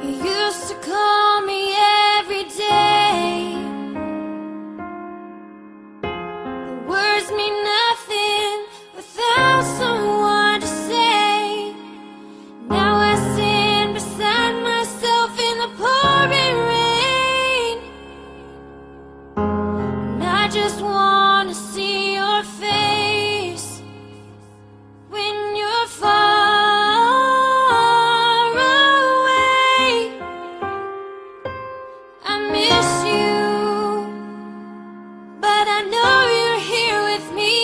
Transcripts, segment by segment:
You used to call me every day. The words mean nothing without someone to say. Now I stand beside myself in the pouring rain, and I just want to see your face when you're far away. I miss you, but I know you're here with me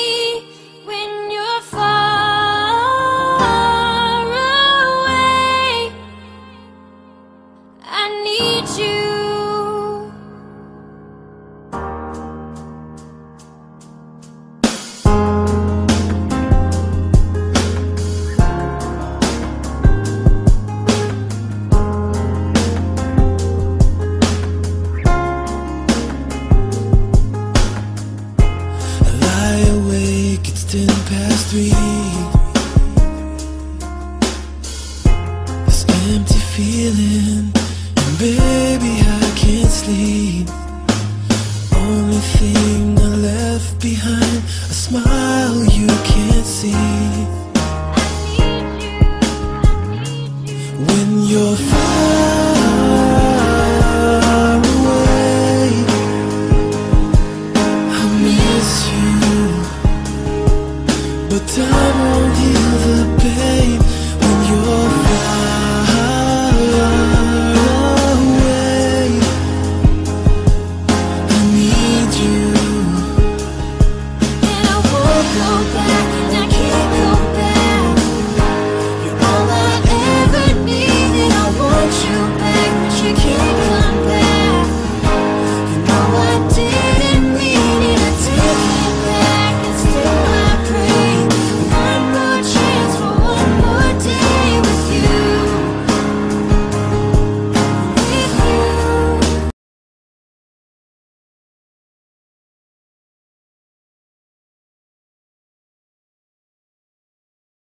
when you're far away. I need you. I lie awake, it's 3:10. This empty feeling, and baby